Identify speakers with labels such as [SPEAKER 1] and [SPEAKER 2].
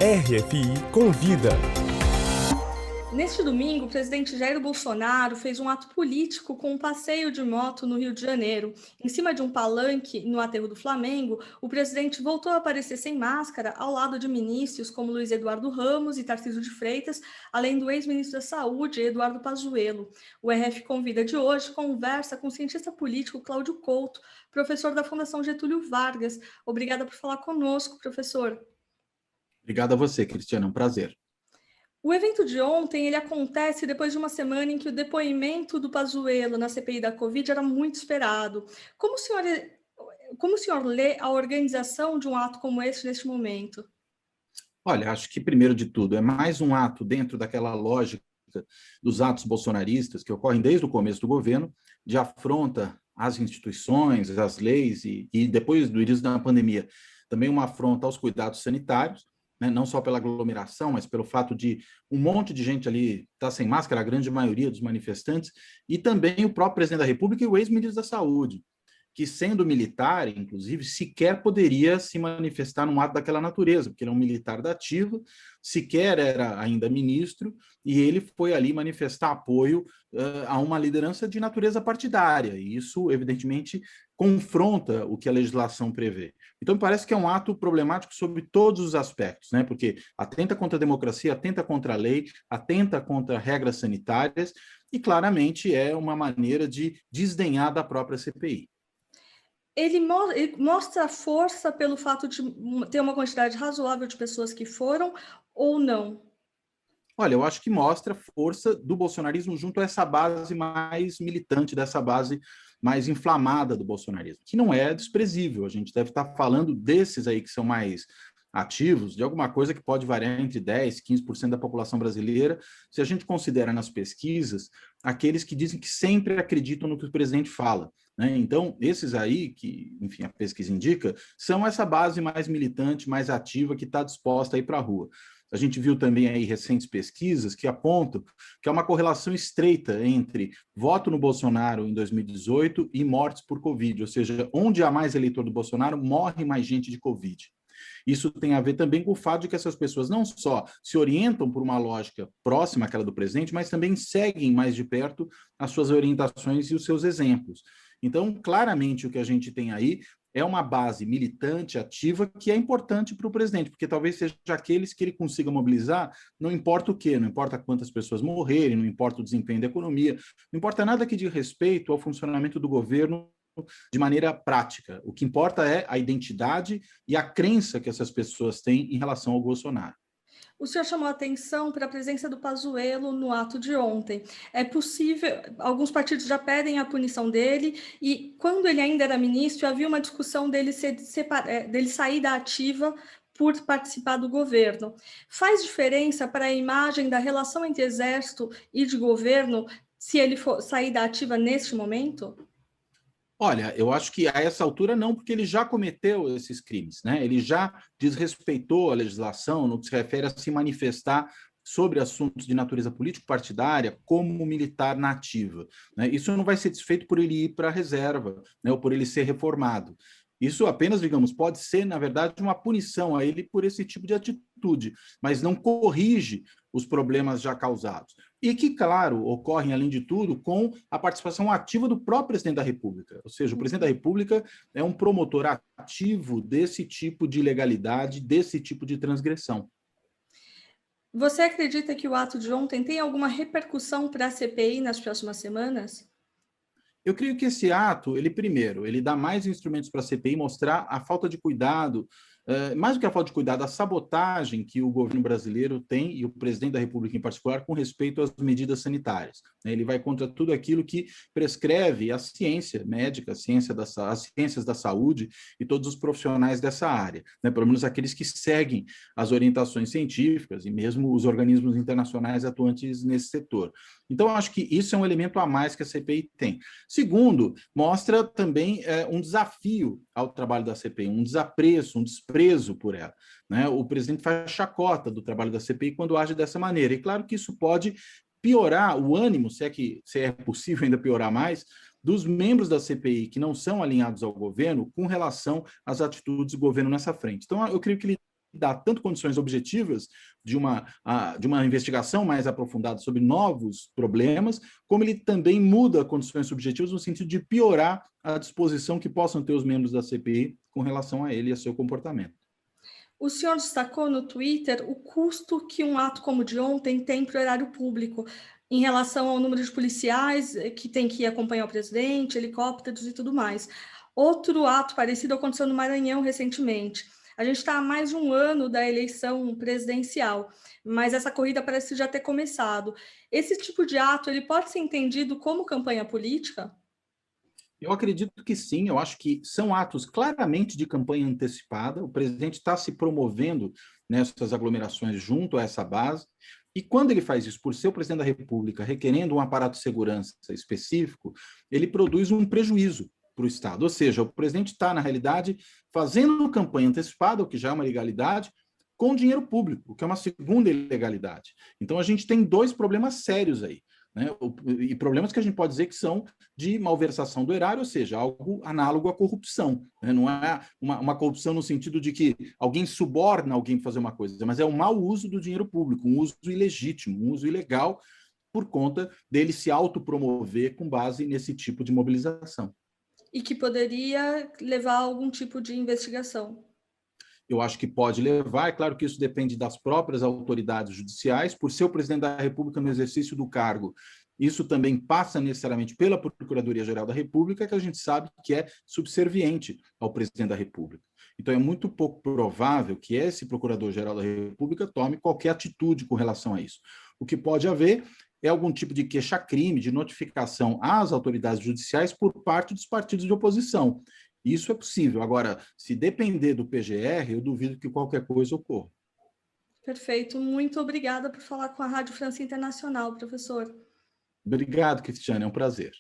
[SPEAKER 1] RFI Convida.
[SPEAKER 2] Neste domingo, o presidente Jair Bolsonaro fez um ato político com um passeio de moto no Rio de Janeiro. Em cima de um palanque no aterro do Flamengo, o presidente voltou a aparecer sem máscara ao lado de ministros como Luiz Eduardo Ramos e Tarcísio de Freitas, além do ex-ministro da Saúde, Eduardo Pazuello. O RF Convida de hoje conversa com o cientista político Cláudio Couto, professor da Fundação Getúlio Vargas. Obrigada por falar conosco, professor.
[SPEAKER 3] Obrigado a você, Cristiano, é um prazer.
[SPEAKER 2] O evento de ontem, ele acontece depois de uma semana em que o depoimento do Pazuello na CPI da Covid era muito esperado. Como o senhor lê a organização de um ato como esse neste momento?
[SPEAKER 3] Olha, acho que, primeiro de tudo, é mais um ato dentro daquela lógica dos atos bolsonaristas que ocorrem desde o começo do governo, de afronta às instituições, às leis e depois do início da pandemia, também uma afronta aos cuidados sanitários, né, não só pela aglomeração, mas pelo fato de um monte de gente ali estar sem máscara, a grande maioria dos manifestantes, e também o próprio presidente da República e o ex-ministro da Saúde, que, sendo militar, inclusive, sequer poderia se manifestar num ato daquela natureza, porque ele é um militar da ativa, sequer era ainda ministro, e ele foi ali manifestar apoio a uma liderança de natureza partidária, e isso, evidentemente, confronta o que a legislação prevê. Então, me parece que é um ato problemático sobre todos os aspectos, né? Porque atenta contra a democracia, atenta contra a lei, atenta contra regras sanitárias, e claramente é uma maneira de desdenhar da própria CPI.
[SPEAKER 2] Ele mostra força pelo fato de ter uma quantidade razoável de pessoas que foram ou não?
[SPEAKER 3] Olha, eu acho que mostra a força do bolsonarismo junto a essa base mais militante, dessa base mais inflamada do bolsonarismo, que não é desprezível. A gente deve estar falando desses aí que são mais ativos, de alguma coisa que pode variar entre 10% e 15% da população brasileira, se a gente considera nas pesquisas aqueles que dizem que sempre acreditam no que o presidente fala, né? Então, esses aí, que, enfim, a pesquisa indica, são essa base mais militante, mais ativa, que está disposta a ir para a rua. A gente viu também aí recentes pesquisas que apontam que há uma correlação estreita entre voto no Bolsonaro em 2018 e mortes por Covid, ou seja, onde há mais eleitor do Bolsonaro, morre mais gente de Covid. Isso tem a ver também com o fato de que essas pessoas não só se orientam por uma lógica próxima àquela do presidente, mas também seguem mais de perto as suas orientações e os seus exemplos. Então, claramente, o que a gente tem aí é uma base militante, ativa, que é importante para o presidente, porque talvez seja aqueles que ele consiga mobilizar, não importa o quê, não importa quantas pessoas morrerem, não importa o desempenho da economia, não importa nada que diga respeito ao funcionamento do governo de maneira prática. O que importa é a identidade e a crença que essas pessoas têm em relação ao Bolsonaro.
[SPEAKER 2] O senhor chamou a atenção para a presença do Pazuello no ato de ontem. É possível, alguns partidos já pedem a punição dele, e quando ele ainda era ministro, havia uma discussão dele sair da ativa por participar do governo. Faz diferença para a imagem da relação entre exército e de governo se ele for sair da ativa neste momento?
[SPEAKER 3] Olha, eu acho que a essa altura não, porque ele já cometeu esses crimes, né? Ele já desrespeitou a legislação no que se refere a se manifestar sobre assuntos de natureza político-partidária como militar na ativa, né? Isso não vai ser desfeito por ele ir para a reserva, né? Ou por ele ser reformado. Isso apenas, digamos, pode ser, na verdade, uma punição a ele por esse tipo de atitude, mas não corrige os problemas já causados. E que, claro, ocorrem, além de tudo, com a participação ativa do próprio presidente da República. Ou seja, o presidente da República é um promotor ativo desse tipo de ilegalidade, desse tipo de transgressão.
[SPEAKER 2] Você acredita que o ato de ontem tem alguma repercussão para a CPI nas próximas semanas?
[SPEAKER 3] Eu creio que esse ato, primeiro, ele dá mais instrumentos para a CPI mostrar a falta de cuidado, mais do que a falta de cuidado, a sabotagem que o governo brasileiro tem, e o presidente da República em particular, com respeito às medidas sanitárias. Ele vai contra tudo aquilo que prescreve a ciência médica, as ciências da saúde e todos os profissionais dessa área, né? Pelo menos aqueles que seguem as orientações científicas e mesmo os organismos internacionais atuantes nesse setor. Então, eu acho que isso é um elemento a mais que a CPI tem. Segundo, mostra também um desafio ao trabalho da CPI, um desapreço, um desprezo por ela, né? O presidente faz chacota do trabalho da CPI quando age dessa maneira. E claro que isso pode piorar o ânimo, se é possível ainda piorar mais, dos membros da CPI que não são alinhados ao governo com relação às atitudes do governo nessa frente. Então, eu creio que ele dá tanto condições objetivas de uma investigação mais aprofundada sobre novos problemas, como ele também muda condições subjetivas no sentido de piorar a disposição que possam ter os membros da CPI com relação a ele e a seu comportamento.
[SPEAKER 2] O senhor destacou no Twitter o custo que um ato como o de ontem tem para o erário público, em relação ao número de policiais que tem que acompanhar o presidente, helicópteros e tudo mais. Outro ato parecido aconteceu no Maranhão recentemente. A gente está há mais de um ano da eleição presidencial, mas essa corrida parece já ter começado. Esse tipo de ato, ele pode ser entendido como campanha política?
[SPEAKER 3] Eu acredito que sim, eu acho que são atos claramente de campanha antecipada, o presidente está se promovendo nessas aglomerações junto a essa base, e quando ele faz isso por ser o presidente da República, requerendo um aparato de segurança específico, ele produz um prejuízo para o Estado, ou seja, o presidente está, na realidade, fazendo campanha antecipada, o que já é uma ilegalidade, com dinheiro público, o que é uma segunda ilegalidade. Então, a gente tem dois problemas sérios aí, né? E problemas que a gente pode dizer que são de malversação do erário, ou seja, algo análogo à corrupção, né? Não é uma corrupção no sentido de que alguém suborna alguém para fazer uma coisa, mas é um mau uso do dinheiro público, um uso ilegítimo, um uso ilegal, por conta dele se autopromover com base nesse tipo de mobilização.
[SPEAKER 2] E que poderia levar a algum tipo de investigação.
[SPEAKER 3] Eu acho que pode levar, é claro que isso depende das próprias autoridades judiciais, por ser o presidente da República no exercício do cargo. Isso também passa necessariamente pela Procuradoria-Geral da República, que a gente sabe que é subserviente ao presidente da República. Então, é muito pouco provável que esse Procurador-Geral da República tome qualquer atitude com relação a isso. O que pode haver é algum tipo de queixa-crime, de notificação às autoridades judiciais por parte dos partidos de oposição. Isso é possível. Agora, se depender do PGR, eu duvido que qualquer coisa ocorra.
[SPEAKER 2] Perfeito. Muito obrigada por falar com a Rádio França Internacional, professor.
[SPEAKER 3] Obrigado, Cristiane. É um prazer.